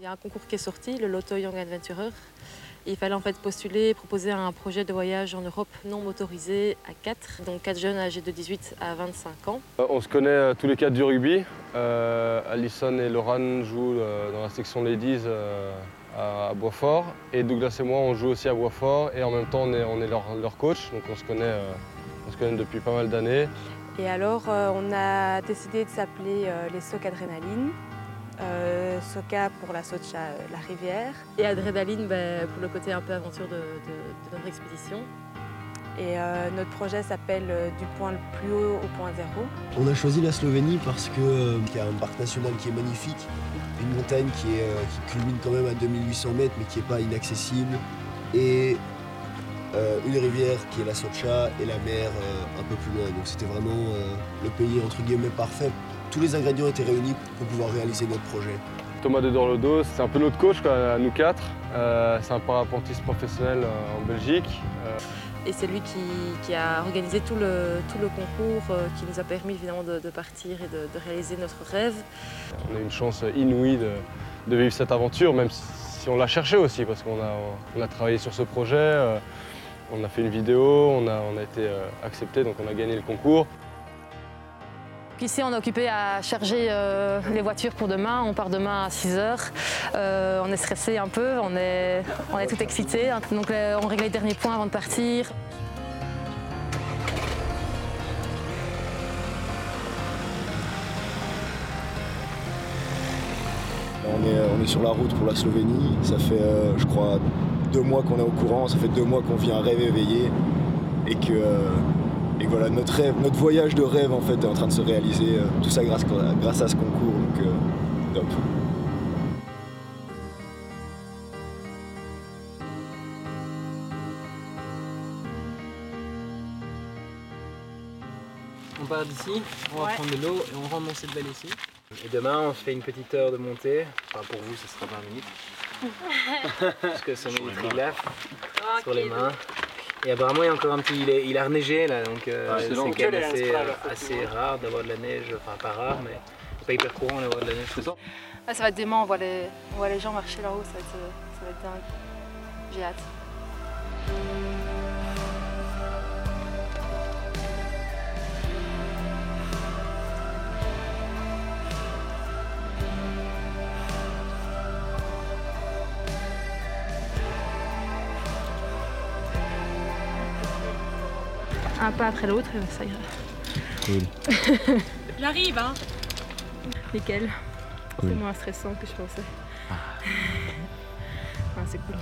Il y a un concours qui est sorti, le Loto Young Adventurer. Il fallait en fait postuler, proposer un projet de voyage en Europe non motorisé à 4, donc 4 jeunes âgés de 18 à 25 ans. On se connaît tous les 4 du rugby. Alison et Laurent jouent dans la section Ladies à Boisfort. Et Douglas et moi, on joue aussi à Boisfort. Et en même temps, on est leur coach, donc on se connaît depuis pas mal d'années. Et alors, on a décidé de s'appeler les Soc Adrénaline. Soca pour la Socha, la rivière. Et Adrénaline pour le côté un peu aventure de notre expédition. Et notre projet s'appelle Du point le plus haut au point zéro. On a choisi la Slovénie parce qu'il y a un parc national qui est magnifique, une montagne qui culmine quand même à 2800 mètres mais qui n'est pas inaccessible, et une rivière qui est la Socha et la mer un peu plus loin. Donc c'était vraiment le pays entre guillemets parfait. Tous les ingrédients étaient réunis pour pouvoir réaliser notre projet. Thomas de Dorlodo, c'est un peu notre coach à nous 4. C'est un parapentiste professionnel en Belgique. Et c'est lui qui a organisé tout le concours, qui nous a permis évidemment de partir et de réaliser notre rêve. On a eu une chance inouïe de vivre cette aventure, même si on l'a cherché aussi, parce qu'on a travaillé sur ce projet, on a fait une vidéo, on a été accepté, donc on a gagné le concours. Ici, on est occupé à charger les voitures pour demain. On part demain à 6 h. On est stressé un peu, on est tout excité. Donc on règle les derniers points avant de partir. On est sur la route pour la Slovénie. Ça fait, je crois, 2 mois qu'on est au courant. Ça fait 2 mois qu'on vit un rêve éveillé. Et voilà, notre voyage de rêve en fait est en train de se réaliser, tout ça grâce à ce concours, donc top. On part d'ici, on va prendre de l'eau et on rentre dans cette belle ici. Et demain on se fait une petite heure de montée, enfin pour vous ce sera 20 minutes. Parce que ça met du triglav sur les mains. Et apparemment il y a encore un petit, il a reneigé là, donc c'est quand même assez rare d'avoir de la neige, enfin pas rare mais pas hyper courant d'avoir de la neige. C'est ça. Ah, ça va être dément, on voit les gens marcher là-haut, ça va être dingue. J'ai hâte. Un pas après l'autre, ça ira. Cool. Il arrive, hein. Nickel. Cool. C'est moins stressant que je pensais. Ah, c'est cool.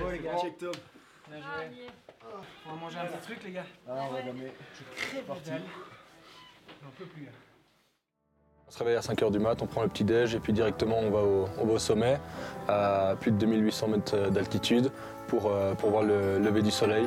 Bravo les gars. Check top. Bien joué. On va manger un petit truc les gars. Ah, on va damer. J'ai très parti. J'en peux plus. On se réveille à 5 h du mat, on prend le petit déj et puis directement on va au sommet à plus de 2800 mètres d'altitude pour voir le lever du soleil.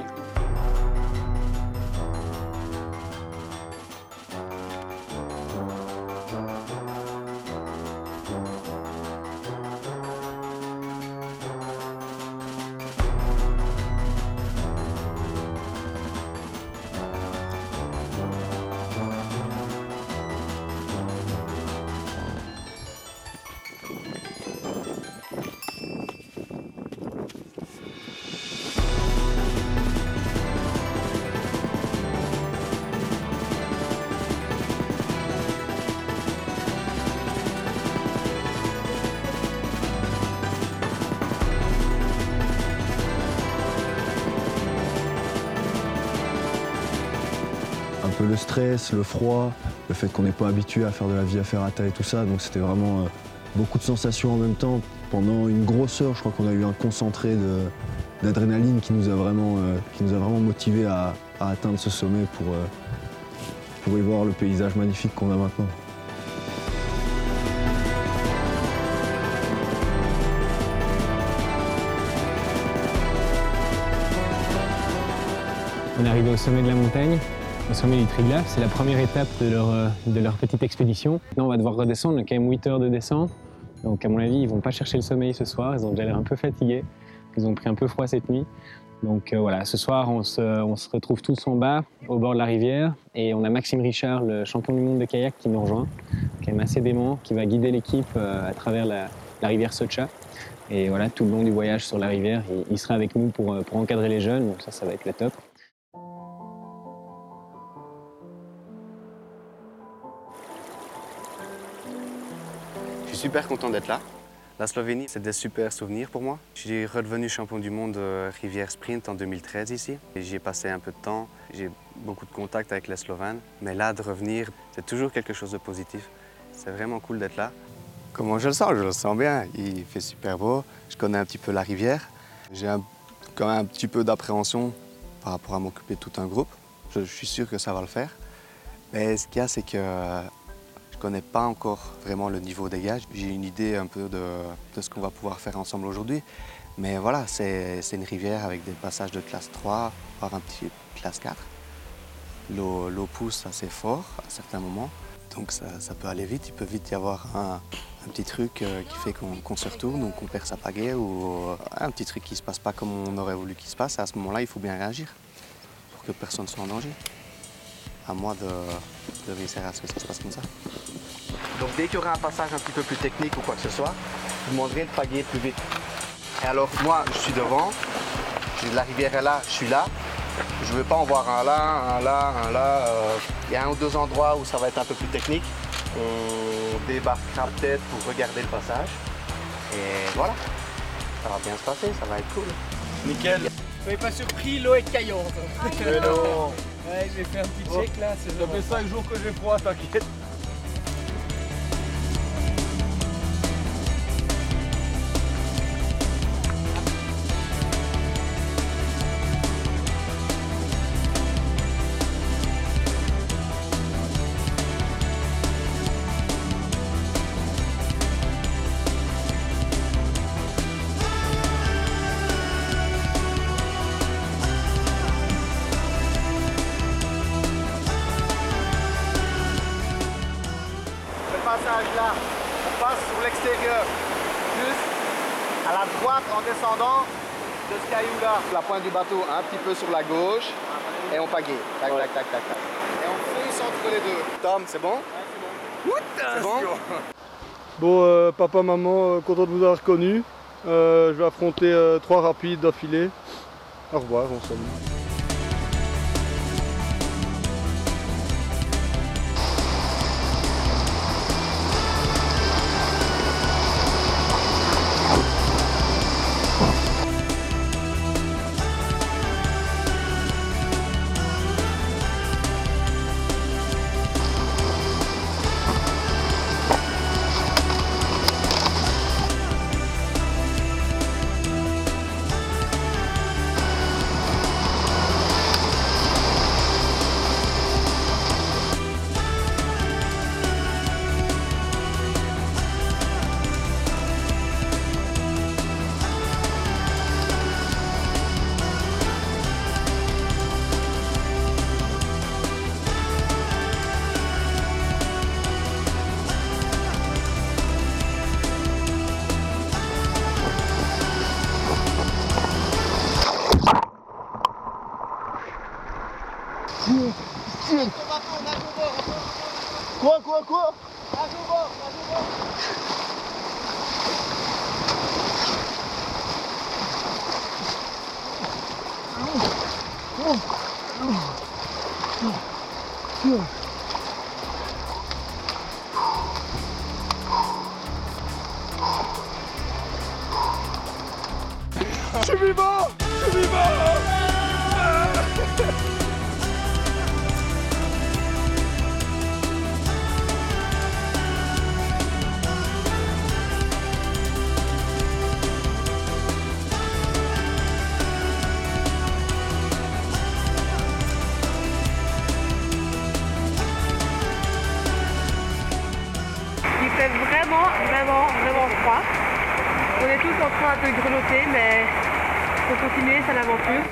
Un peu le stress, le froid, le fait qu'on n'est pas habitué à faire de la via ferrata et tout ça, donc c'était vraiment beaucoup de sensations en même temps. Pendant une grosse heure, je crois qu'on a eu un concentré d'adrénaline qui nous a vraiment motivés à atteindre ce sommet pour y voir le paysage magnifique qu'on a maintenant. On est arrivé au sommet de la montagne, au sommet du Triglav. C'est la première étape de leur petite expédition. Maintenant, on va devoir redescendre. On a quand même 8 heures de descente. Donc, à mon avis, ils vont pas chercher le sommeil ce soir. Ils ont déjà l'air un peu fatigués. Ils ont pris un peu froid cette nuit. Donc voilà, ce soir, on se retrouve tous en bas, au bord de la rivière. Et on a Maxime Richard, le champion du monde de kayak, qui nous rejoint, qui est même assez dément, qui va guider l'équipe à travers la rivière Socha. Et voilà, tout le long du voyage sur la rivière, il sera avec nous pour encadrer les jeunes. Donc ça va être le top. Je suis super content d'être là. La Slovénie, c'est des super souvenirs pour moi. Je suis redevenu champion du monde rivière sprint en 2013 ici. J'y ai passé un peu de temps, j'ai beaucoup de contacts avec les Slovènes. Mais là, de revenir, c'est toujours quelque chose de positif. C'est vraiment cool d'être là. Comment je le sens bien. Il fait super beau, je connais un petit peu la rivière. J'ai quand même un petit peu d'appréhension par rapport à m'occuper de tout un groupe. Je suis sûr que ça va le faire. Mais ce qu'il y a, c'est que je ne connais pas encore vraiment le niveau des gars. J'ai une idée un peu de ce qu'on va pouvoir faire ensemble aujourd'hui. Mais voilà, c'est une rivière avec des passages de classe 3, voire un petit classe 4. L'eau pousse assez fort à certains moments, donc ça peut aller vite. Il peut vite y avoir un petit truc qui fait qu'on se retourne ou qu'on perd sa pagaie ou un petit truc qui ne se passe pas comme on aurait voulu qu'il se passe. Et à ce moment-là, il faut bien réagir pour que personne ne soit en danger. À moi de réussir à ce que ça se passe comme ça. Donc dès qu'il y aura un passage un petit peu plus technique ou quoi que ce soit, je vous demanderai de pagayer plus vite. Et alors moi, je suis devant, la rivière est là, je suis là. Je ne veux pas en voir un là, un là, un là. Il y a un ou deux endroits où ça va être un peu plus technique. On débarquera peut-être pour regarder le passage. Et voilà, ça va bien se passer, ça va être cool. Nickel. Soyez pas surpris, l'eau est caillante. Mais non. Ouais, j'ai fait un petit check là. Ça fait 5 jours que j'ai froid, t'inquiète. Là, on passe sur l'extérieur, plus à la droite en descendant de ce caillou-là. La pointe du bateau un petit peu sur la gauche et on pagaie. Tac, tac, tac, tac, tac. Et on fonce entre les deux. Tom, c'est bon? C'est bon? Bon, papa, maman, content de vous avoir reconnu. Je vais affronter 3 rapides d'affilée. Au revoir, on se salue. dans quoi? Je suis vivant! Je suis vivant! Il fait vraiment froid. On est tous en train de grelotter, mais faut continuer, c'est l'aventure.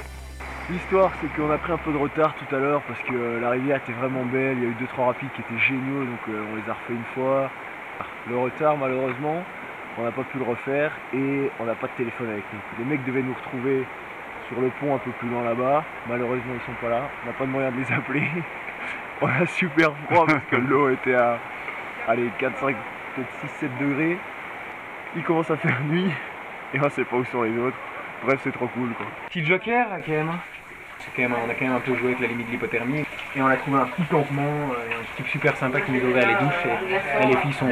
L'histoire, c'est qu'on a pris un peu de retard tout à l'heure parce que la rivière était vraiment belle, il y a eu 2-3 rapides qui étaient géniaux, donc on les a refait une fois. Le retard, malheureusement, on n'a pas pu le refaire et on n'a pas de téléphone avec nous. Les mecs devaient nous retrouver sur le pont un peu plus loin là-bas, malheureusement ils sont pas là, on n'a pas de moyen de les appeler. On a super froid parce que l'eau était à 4, 5, peut-être 6, 7 degrés. Il commence à faire nuit et on sait pas où sont les autres. Bref, c'est trop cool quoi. Petit joker quand même. On a quand même un peu joué avec la limite de l'hypothermie. Et on a trouvé un petit campement, un truc super sympa qui nous a ouvert les douches. Et là, les filles sont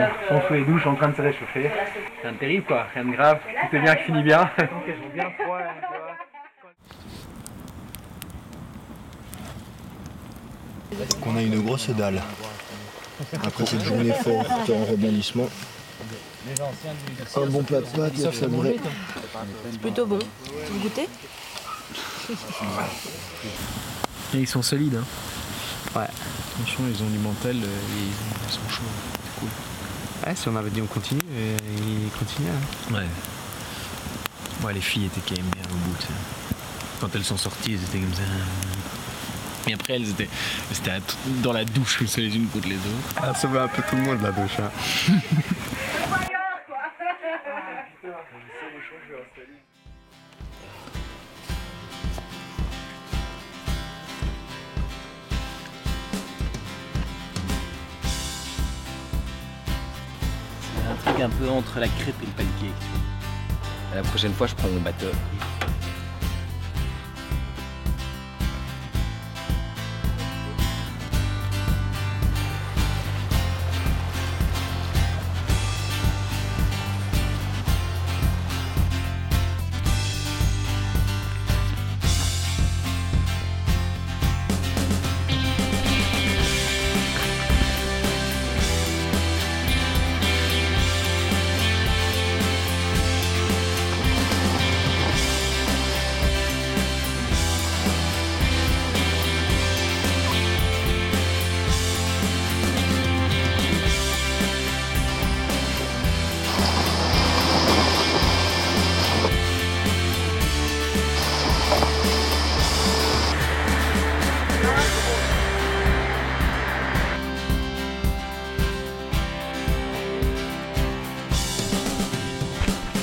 sous les douches en train de se réchauffer. Rien de terrible quoi, rien de grave. Tout est bien qui finit bien. Donc elles sont bien froides, tu vois. On a une grosse dalle. Après cette journée forte en rebondissement. Un bon plat de pâtes, ça ferait. C'est plutôt bon. Vous goûtez? Et ils sont solides. Hein. Ouais. Franchement, ils ont du mental, ils sont chauds. C'est cool. Ouais, si on avait dit on continue, ils continuaient. Hein. Ouais. Ouais, les filles étaient quand même bien au bout. T'sais. Quand elles sont sorties, elles étaient comme ça. Et après, elles étaient dans la douche, comme ça, les unes contre les autres. Ah, ça va un peu tout le monde la douche. Hein. Un truc un peu entre la crêpe et le pancake. La prochaine fois, je prends mon batteur.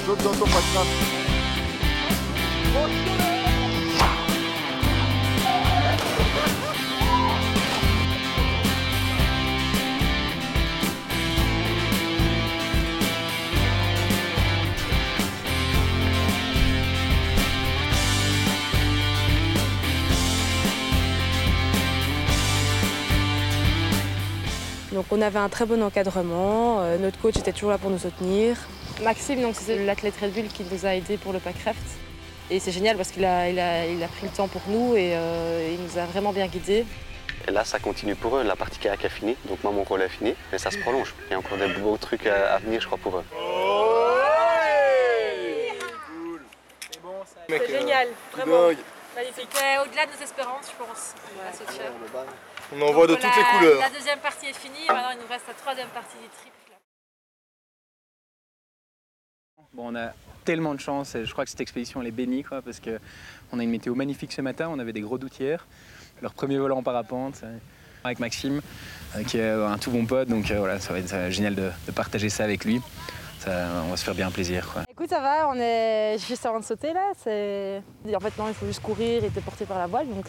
Saute dans ton patin. Donc on avait un très bon encadrement, notre coach était toujours là pour nous soutenir. Maxime, donc c'est l'athlète Red Bull qui nous a aidés pour le Packraft. Et c'est génial parce qu'il a pris le temps pour nous et il nous a vraiment bien guidés. Et là, ça continue pour eux. La partie kayak est finie, donc moi, mon rôle est fini, mais ça se prolonge. Il y a encore des beaux trucs à venir, je crois, pour eux. C'est génial, vraiment. Magnifique. Au-delà de nos espérances, je pense, à Sochi. On en voit de toutes les couleurs. La deuxième partie est finie, et maintenant il nous reste la troisième partie du triple. Bon, on a tellement de chance et je crois que cette expédition elle est bénie quoi, parce qu'on a une météo magnifique ce matin, on avait des gros doutières, leur premier volant en parapente avec Maxime qui est un tout bon pote, donc voilà, ça va être génial de partager ça avec lui, on va se faire bien plaisir. Quoi. Écoute, ça va, on est juste avant de sauter là, en fait non, il faut juste courir et te porter par la voile, donc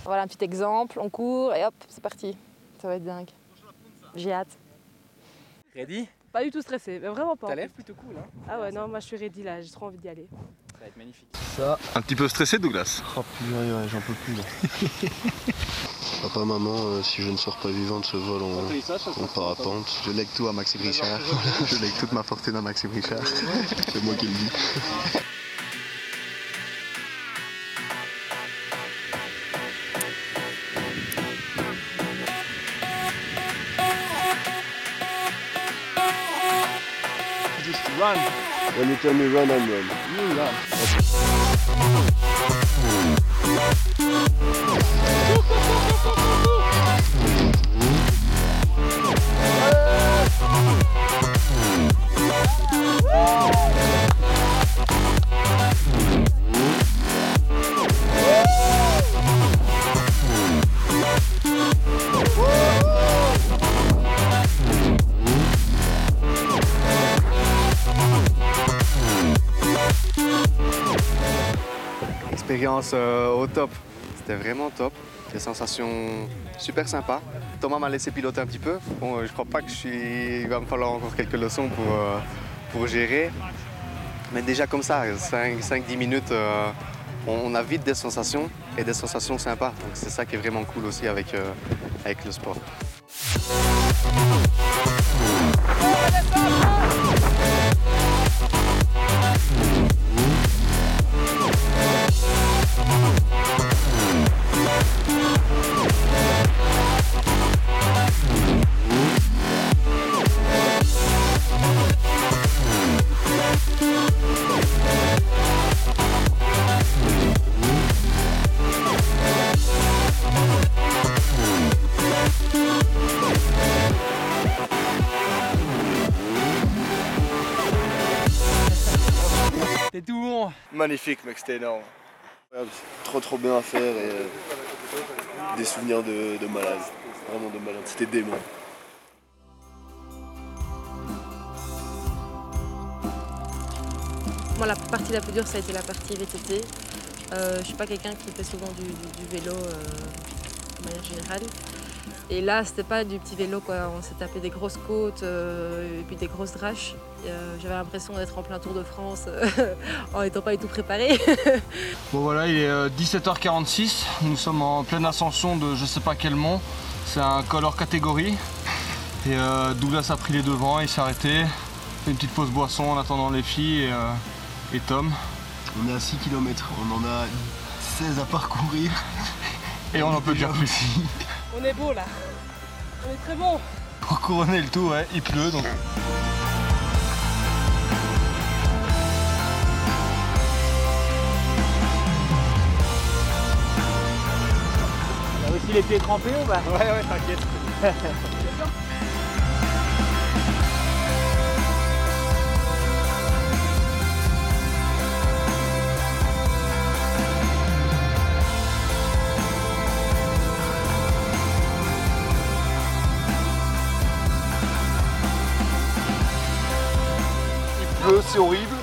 voilà un petit exemple, on court et hop, c'est parti, ça va être dingue, j'ai hâte. Ready? Pas du tout stressé, mais vraiment pas. T'as l'air plutôt cool, hein? Ah ouais, non, moi je suis ready là, j'ai trop envie d'y aller. Ça va être magnifique. Un petit peu stressé, Douglas? Oh purée, ouais, j'en peux plus là. Papa, maman, si je ne sors pas vivant de ce vol en parapente, Je lègue tout à Maxime Richard. Je lègue toute ma fortune à Maxime Richard. c'est moi qui le dis. Just run. When you tell me run, I'm run. You run. Expérience au top. C'était vraiment top. Des sensations super sympas. Thomas m'a laissé piloter un petit peu. Bon, je crois pas que il va me falloir encore quelques leçons pour gérer. Mais déjà comme ça, 5-10 minutes, on a vite des sensations et des sensations sympas. Donc c'est ça qui est vraiment cool aussi avec le sport. T'es tout bon. Magnifique mec, c'était énorme. Trop bien à faire et des souvenirs de malade. Vraiment de malade, c'était dément. Moi, la partie la plus dure, ça a été la partie VTT. Je suis pas quelqu'un qui fait souvent du vélo de manière générale. Et là, c'était pas du petit vélo, quoi. On s'est tapé des grosses côtes et puis des grosses draches. J'avais l'impression d'être en plein Tour de France en n'étant pas du tout préparé. Bon voilà, il est 17h46. Nous sommes en pleine ascension de je sais pas quel mont. C'est un col hors catégorie. Et Douglas a pris les devants, il s'est arrêté. Fait une petite pause boisson en attendant les filles et Tom. On est à 6 km, on en a 16 à parcourir. Et on en peut dire plus. On est beau là, on est très bon. Pour couronner le tout, ouais, il pleut donc. T'as aussi les pieds trempés ou pas? Ouais, t'inquiète. C'est horrible,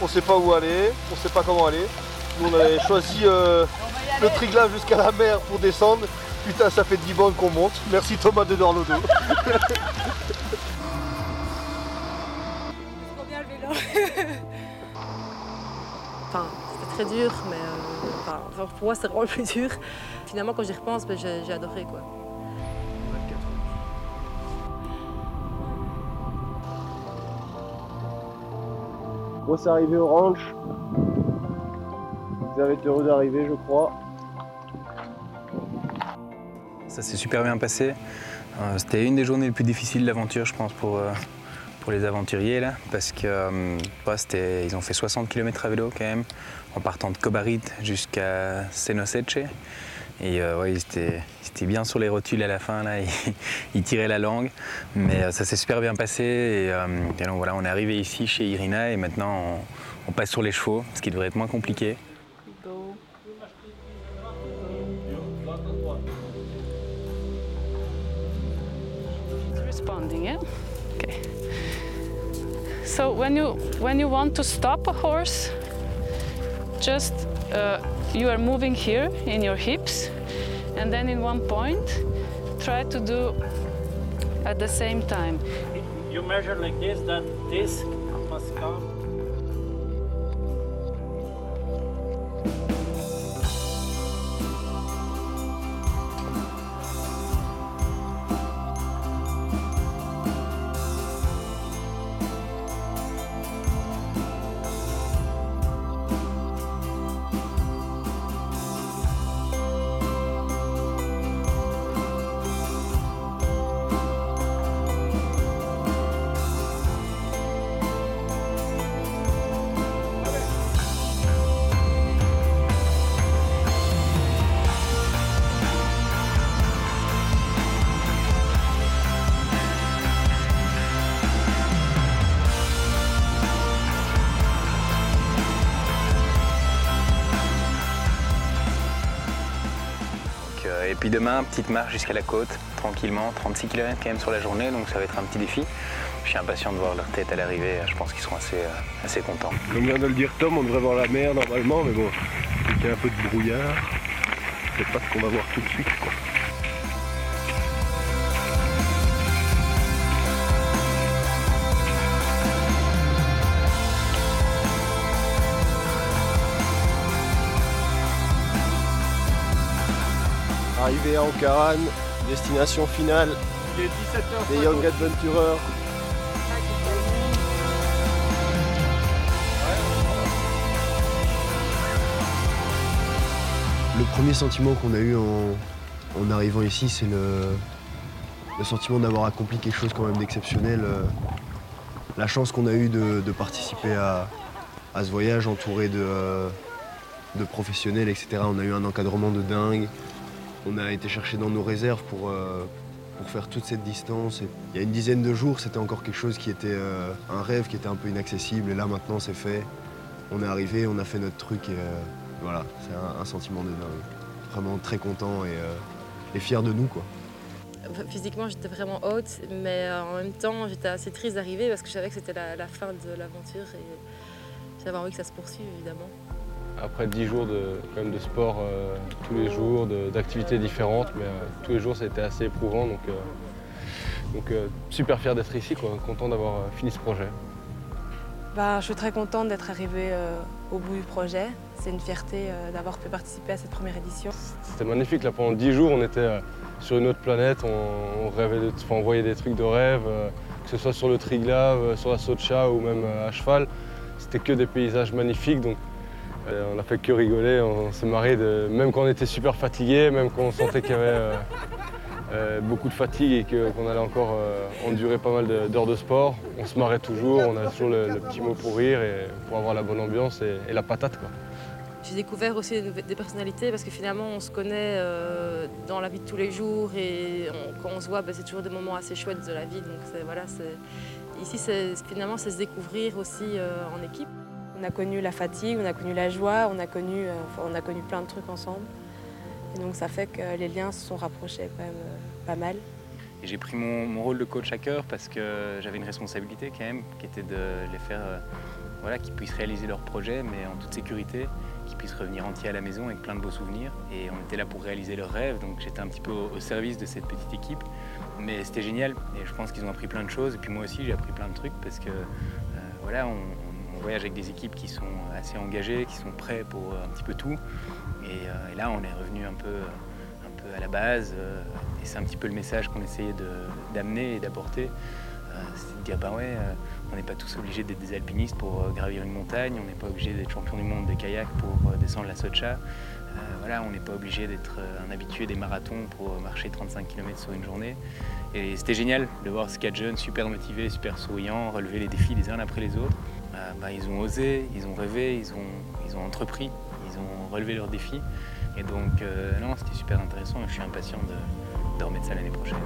on sait pas où aller, on sait pas comment aller. Nous on avait choisi le Triglav jusqu'à la mer pour descendre. Putain, ça fait 10 bornes qu'on monte. Merci Thomas de Dorlodo. Trop bien le vélo. Enfin, c'était très dur, mais pour moi, c'était vraiment le plus dur. Finalement, quand j'y repense, j'ai adoré, quoi. Bon, c'est arrivé au ranch. Vous avez été heureux d'arriver, je crois. Ça s'est super bien passé. C'était une des journées les plus difficiles de l'aventure, je pense, pour les aventuriers, là, parce que ils ont fait 60 km à vélo quand même, en partant de Kobarid jusqu'à Senoseche. Et ouais, ils étaient bien sur les rotules à la fin, là, ils tiraient la langue, mais ça s'est super bien passé. Et donc voilà, on est arrivé ici chez Irina et maintenant on passe sur les chevaux, ce qui devrait être moins compliqué. Responding, yeah? Okay. So when you want to stop a horse, just you are moving here in your hips, and then in one point, try to do at the same time. You measure like this, that disc must come. Et puis demain, petite marche jusqu'à la côte, tranquillement, 36 km quand même sur la journée, donc ça va être un petit défi. Je suis impatient de voir leur tête à l'arrivée, je pense qu'ils seront assez contents. Comme vient de le dire Tom, on devrait voir la mer normalement, mais bon, il y a un peu de brouillard, c'est pas ce qu'on va voir tout de suite, quoi. Arrivé à Ankaran, destination finale des Young Adventurers. Le premier sentiment qu'on a eu en arrivant ici, c'est le sentiment d'avoir accompli quelque chose quand même d'exceptionnel. La chance qu'on a eue de participer à ce voyage entouré de professionnels, etc. On a eu un encadrement de dingue. On a été chercher dans nos réserves pour faire toute cette distance. Et il y a une dizaine de jours, c'était encore quelque chose qui était un rêve, qui était un peu inaccessible. Et là, maintenant, c'est fait. On est arrivé, on a fait notre truc et voilà, c'est un sentiment de dingue. Vraiment très content et fier de nous, quoi. Physiquement, j'étais vraiment haute, mais en même temps, j'étais assez triste d'arriver parce que je savais que c'était la fin de l'aventure et j'avais envie que ça se poursuive, évidemment. Après 10 jours quand même de sport tous les jours, d'activités différentes, mais tous les jours ça a été assez éprouvant, donc super fier d'être ici, quoi, content d'avoir fini ce projet. Je suis très contente d'être arrivée au bout du projet. C'est une fierté d'avoir pu participer à cette première édition. C'était magnifique, là pendant 10 jours on était sur une autre planète, on rêvait on voyait des trucs de rêve, que ce soit sur le Triglav, sur la Socha ou même à cheval. C'était que des paysages magnifiques. Donc, on n'a fait que rigoler, on s'est marré, même quand on était super fatigué, même quand on sentait qu'il y avait beaucoup de fatigue et qu'on allait encore endurer pas mal d'heures de sport. On se marrait toujours, on a toujours le petit mot pour rire et pour avoir la bonne ambiance et la patate, quoi. J'ai découvert aussi des personnalités parce que finalement on se connaît dans la vie de tous les jours et quand on se voit, c'est toujours des moments assez chouettes de la vie. Donc voilà, ici finalement c'est se découvrir aussi en équipe. On a connu la fatigue, on a connu la joie, on a connu plein de trucs ensemble. Et donc ça fait que les liens se sont rapprochés quand même pas mal. Et j'ai pris mon rôle de coach à cœur parce que j'avais une responsabilité quand même, qui était de les faire, qu'ils puissent réaliser leurs projets, mais en toute sécurité, qu'ils puissent revenir entiers à la maison avec plein de beaux souvenirs. Et on était là pour réaliser leurs rêves, donc j'étais un petit peu au service de cette petite équipe. Mais c'était génial et je pense qu'ils ont appris plein de choses. Et puis moi aussi, j'ai appris plein de trucs parce que on voyage avec des équipes qui sont assez engagées, qui sont prêts pour un petit peu tout. Et là, on est revenu un peu à la base. Et c'est un petit peu le message qu'on essayait d'amener et d'apporter. C'est de dire, on n'est pas tous obligés d'être des alpinistes pour gravir une montagne, on n'est pas obligé d'être champion du monde de kayak pour descendre la Socha. On n'est pas obligé d'être un habitué des marathons pour marcher 35 km sur une journée. Et c'était génial de voir ces 4 jeunes super motivés, super souriants, relever les défis les uns après les autres. Ils ont osé, ils ont rêvé, ils ont entrepris, ils ont relevé leurs défis. Et donc, non, c'était super intéressant et je suis impatient de remettre ça l'année prochaine.